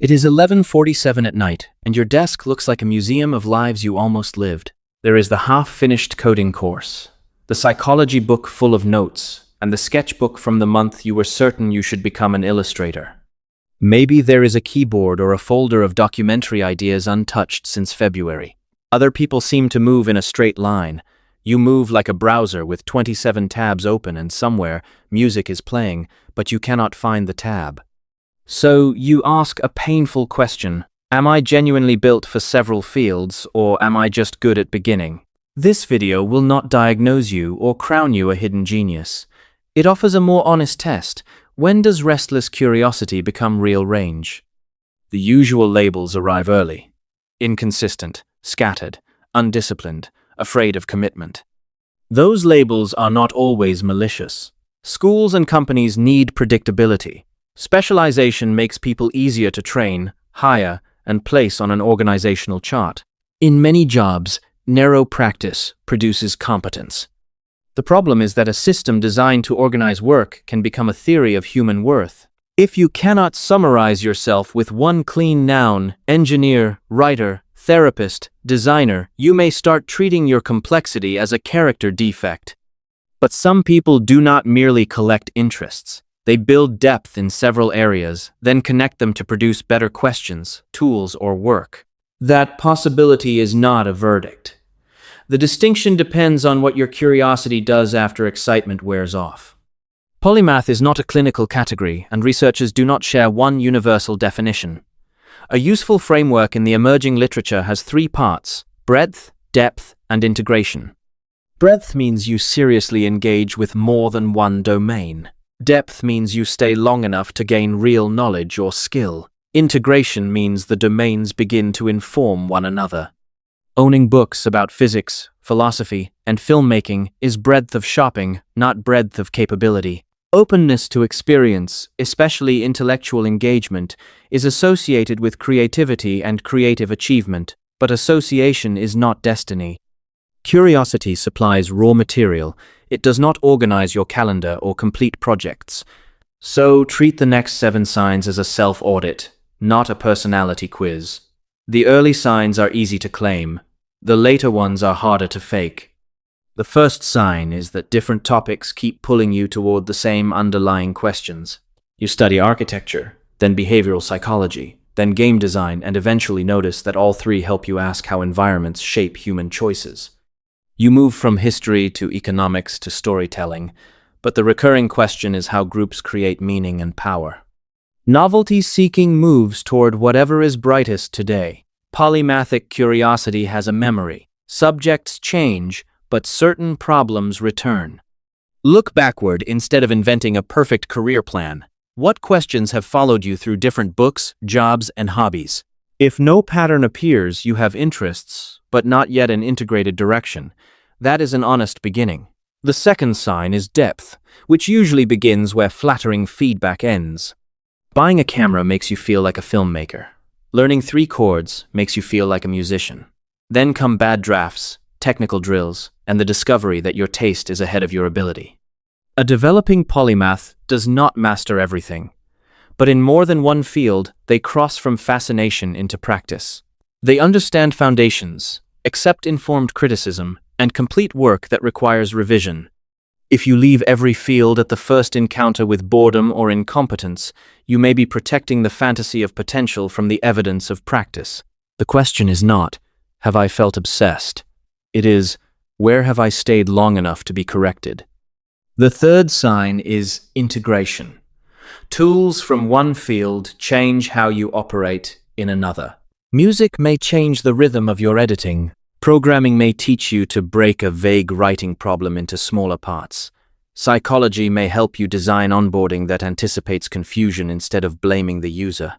It is 11:47 at night, and your desk looks like a museum of lives you almost lived. There is the half-finished coding course, the psychology book full of notes, and the sketchbook from the month you were certain you should become an illustrator. Maybe there is a keyboard or a folder of documentary ideas untouched since February. Other people seem to move in a straight line. You move like a browser with 27 tabs open, and somewhere music is playing, but you cannot find the tab. So you ask a painful question: am I genuinely built for several fields, or am I just good at beginning? This video will not diagnose you or crown you a hidden genius. It offers a more honest test. When does restless curiosity become real range? The usual labels arrive early: inconsistent, scattered, undisciplined, afraid of commitment. Those labels are not always malicious. Schools and companies need predictability. Specialization makes people easier to train, hire, and place on an organizational chart. In many jobs, narrow practice produces competence. The problem is that a system designed to organize work can become a theory of human worth. If you cannot summarize yourself with one clean noun, engineer, writer, therapist, designer, you may start treating your complexity as a character defect. But some people do not merely collect interests. They build depth in several areas, then connect them to produce better questions, tools, or work. That possibility is not a verdict. The distinction depends on what your curiosity does after excitement wears off. Polymath is not a clinical category, and researchers do not share one universal definition. A useful framework in the emerging literature has three parts: breadth, depth, and integration. Breadth means you seriously engage with more than one domain. Depth means you stay long enough to gain real knowledge or skill. Integration means the domains begin to inform one another. Owning books about physics, philosophy, and filmmaking is breadth of shopping, not breadth of capability. Openness to experience, especially intellectual engagement, is associated with creativity and creative achievement, but association is not destiny. Curiosity supplies raw material. It does not organize your calendar or complete projects. So treat the next 7 signs as a self-audit, not a personality quiz. The early signs are easy to claim. The later ones are harder to fake. The first sign is that different topics keep pulling you toward the same underlying questions. You study architecture, then behavioral psychology, then game design, and eventually notice that all three help you ask how environments shape human choices. You move from history to economics to storytelling, but the recurring question is how groups create meaning and power. Novelty-seeking moves toward whatever is brightest today. Polymathic curiosity has a memory. Subjects change, but certain problems return. Look backward instead of inventing a perfect career plan. What questions have followed you through different books, jobs, and hobbies? If no pattern appears, you have interests, but not yet an integrated direction. That is an honest beginning. The second sign is depth, which usually begins where flattering feedback ends. Buying a camera makes you feel like a filmmaker. Learning 3 chords makes you feel like a musician. Then come bad drafts, technical drills, and the discovery that your taste is ahead of your ability. A developing polymath does not master everything, but in more than one field, they cross from fascination into practice. They understand foundations, accept informed criticism, and complete work that requires revision. If you leave every field at the first encounter with boredom or incompetence, you may be protecting the fantasy of potential from the evidence of practice. The question is not, have I felt obsessed? It is, where have I stayed long enough to be corrected? The third sign is integration. Tools from one field change how you operate in another. Music may change the rhythm of your editing. Programming may teach you to break a vague writing problem into smaller parts. Psychology may help you design onboarding that anticipates confusion instead of blaming the user.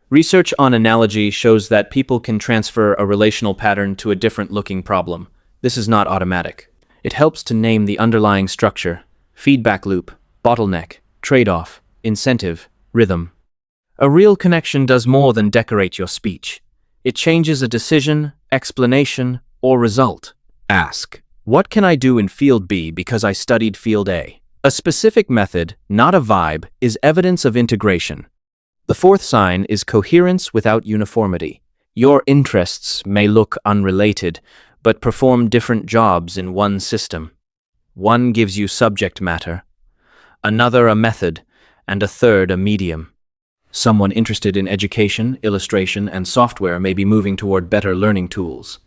Research on analogy shows that people can transfer a relational pattern to a different-looking problem. This is not automatic. It helps to name the underlying structure: feedback loop, bottleneck, trade-off, incentive, rhythm. A real connection does more than decorate your speech. It changes a decision, explanation, or result. Ask, what can I do in Field B because I studied Field A? A specific method, not a vibe, is evidence of integration. The fourth sign is coherence without uniformity. Your interests may look unrelated, but perform different jobs in one system. One gives you subject matter, another a method, and a third a medium. Someone interested in education, illustration, and software may be moving toward better learning tools.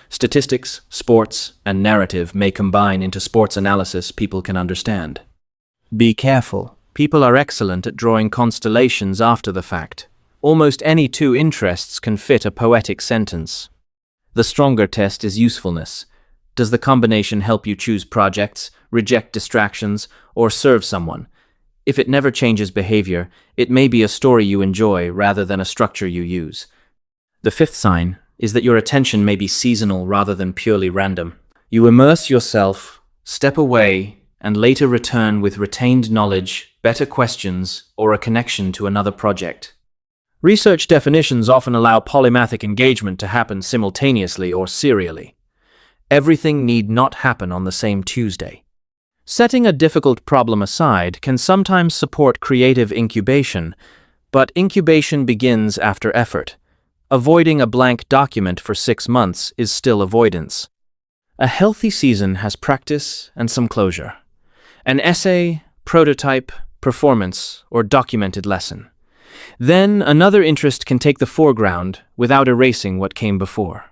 Statistics, sports, and narrative may combine into sports analysis people can understand. Be careful. People are excellent at drawing constellations after the fact. Almost any two interests can fit a poetic sentence. The stronger test is usefulness. Does the combination help you choose projects, reject distractions, or serve someone? If it never changes behavior, it may be a story you enjoy rather than a structure you use. The fifth sign is that your attention may be seasonal rather than purely random. You immerse yourself, step away, and later return with retained knowledge, better questions, or a connection to another project. Research definitions often allow polymathic engagement to happen simultaneously or serially. Everything need not happen on the same Tuesday. Setting a difficult problem aside can sometimes support creative incubation, but incubation begins after effort. Avoiding a blank document for 6 months is still avoidance. A healthy season has practice and some closure. An essay, prototype, performance, or documented lesson. Then another interest can take the foreground without erasing what came before.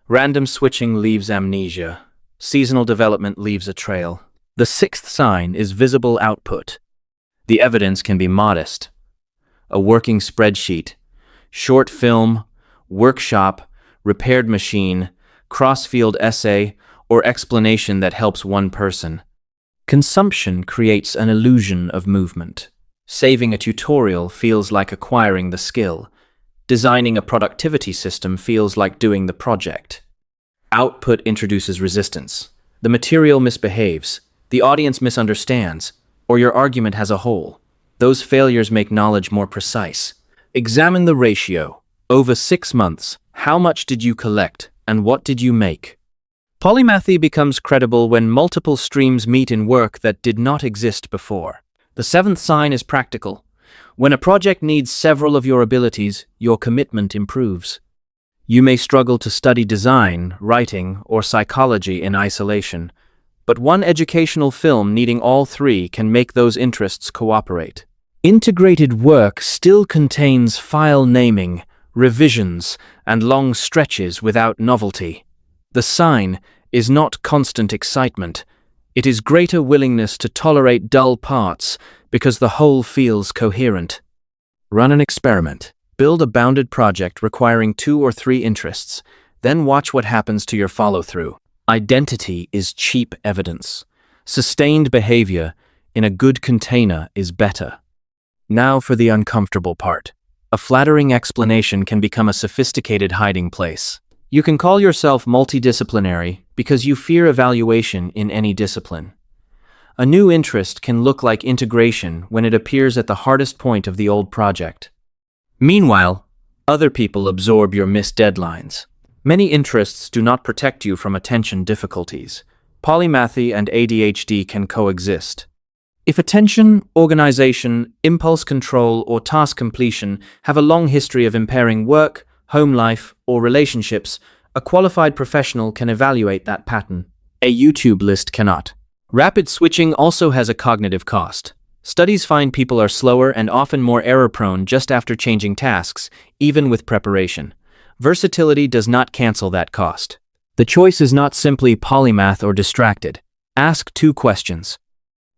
Random switching leaves amnesia. Seasonal development leaves a trail. The sixth sign is visible output. The evidence can be modest. A working spreadsheet, short film, workshop, repaired machine, cross-field essay, or explanation that helps one person. Consumption creates an illusion of movement. Saving a tutorial feels like acquiring the skill. Designing a productivity system feels like doing the project. Output introduces resistance. The material misbehaves, the audience misunderstands, or your argument has a hole. Those failures make knowledge more precise. Examine the ratio. Over 6 months, how much did you collect, and what did you make? Polymathy becomes credible when multiple streams meet in work that did not exist before. The seventh sign is practical. When a project needs several of your abilities, your commitment improves. You may struggle to study design, writing, or psychology in isolation, but one educational film needing all three can make those interests cooperate. Integrated work still contains file naming, revisions, and long stretches without novelty. The sign is not constant excitement. It is greater willingness to tolerate dull parts because the whole feels coherent. Run an experiment. Build a bounded project requiring 2 or 3 interests, then watch what happens to your follow-through. Identity is cheap evidence. Sustained behavior in a good container is better. Now for the uncomfortable part. A flattering explanation can become a sophisticated hiding place. You can call yourself multidisciplinary because you fear evaluation in any discipline. A new interest can look like integration when it appears at the hardest point of the old project. Meanwhile, other people absorb your missed deadlines. Many interests do not protect you from attention difficulties. Polymathy and ADHD can coexist. If attention, organization, impulse control, or task completion have a long history of impairing work, home life, or relationships, a qualified professional can evaluate that pattern. A YouTube list cannot. Rapid switching also has a cognitive cost. Studies find people are slower and often more error-prone just after changing tasks, even with preparation. Versatility does not cancel that cost. The choice is not simply polymath or distracted. Ask 2 questions.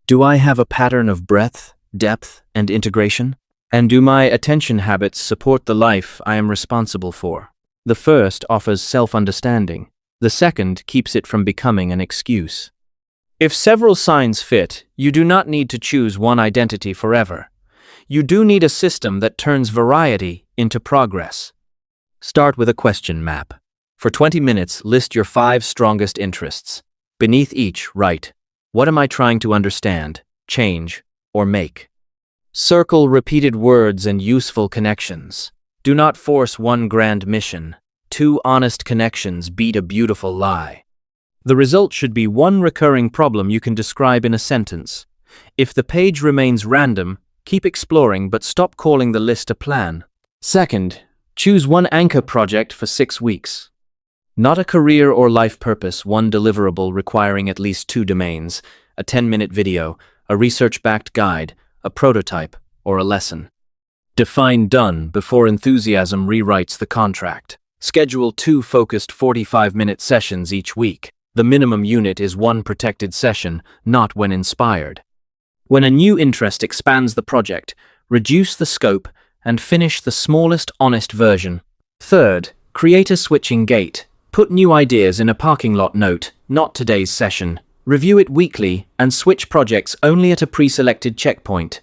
Do I have a pattern of breadth, depth, and integration? And do my attention habits support the life I am responsible for? The first offers self-understanding. The second keeps it from becoming an excuse. If several signs fit, you do not need to choose one identity forever. You do need a system that turns variety into progress. Start with a question map. For 20 minutes, list your 5 strongest interests. Beneath each, write, what am I trying to understand, change, or make? Circle repeated words and useful connections. Do not force one grand mission. 2 honest connections beat a beautiful lie. The result should be one recurring problem you can describe in a sentence. If the page remains random, Keep exploring, but stop calling the list a plan. Second, choose one anchor project for 6 weeks. Not a career or life purpose, one deliverable requiring at least 2 domains, a 10-minute video, a research-backed guide, a prototype, or a lesson. Define done before enthusiasm rewrites the contract. Schedule 2 focused 45-minute sessions each week. The minimum unit is 1 protected session, not when inspired. When a new interest expands the project, reduce the scope and finish the smallest honest version. Third, create a switching gate. Put new ideas in a parking lot note, not today's session. Review it weekly and switch projects only at a pre-selected checkpoint.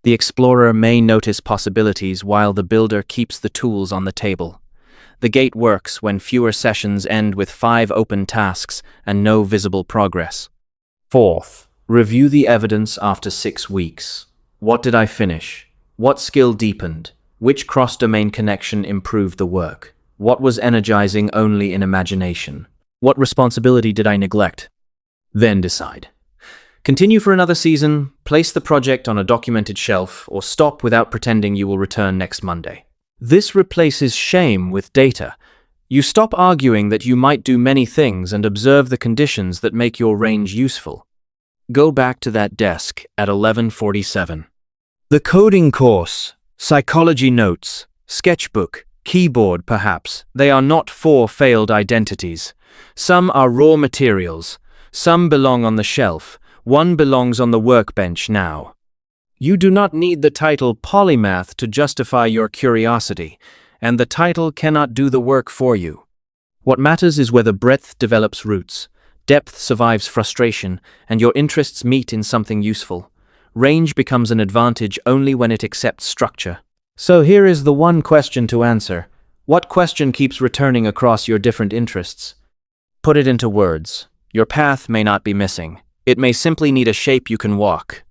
The explorer may notice possibilities while the builder keeps the tools on the table. The gate works when fewer sessions end with 5 open tasks and no visible progress. Fourth, review the evidence after 6 weeks. What did I finish? What skill deepened? Which cross-domain connection improved the work? What was energizing only in imagination? What responsibility did I neglect? Then decide. Continue for another season, place the project on a documented shelf, or stop without pretending you will return next Monday. This replaces shame with data. You stop arguing that you might do many things and observe the conditions that make your range useful. Go back to that desk at 11:47. The coding course, psychology notes, sketchbook, keyboard perhaps, they are not 4 failed identities. Some are raw materials. Some belong on the shelf. One belongs on the workbench now. You do not need the title Polymath to justify your curiosity, and the title cannot do the work for you. What matters is whether breadth develops roots, depth survives frustration, and your interests meet in something useful. Range becomes an advantage only when it accepts structure. So here is the one question to answer. What question keeps returning across your different interests? Put it into words. Your path may not be missing. It may simply need a shape you can walk.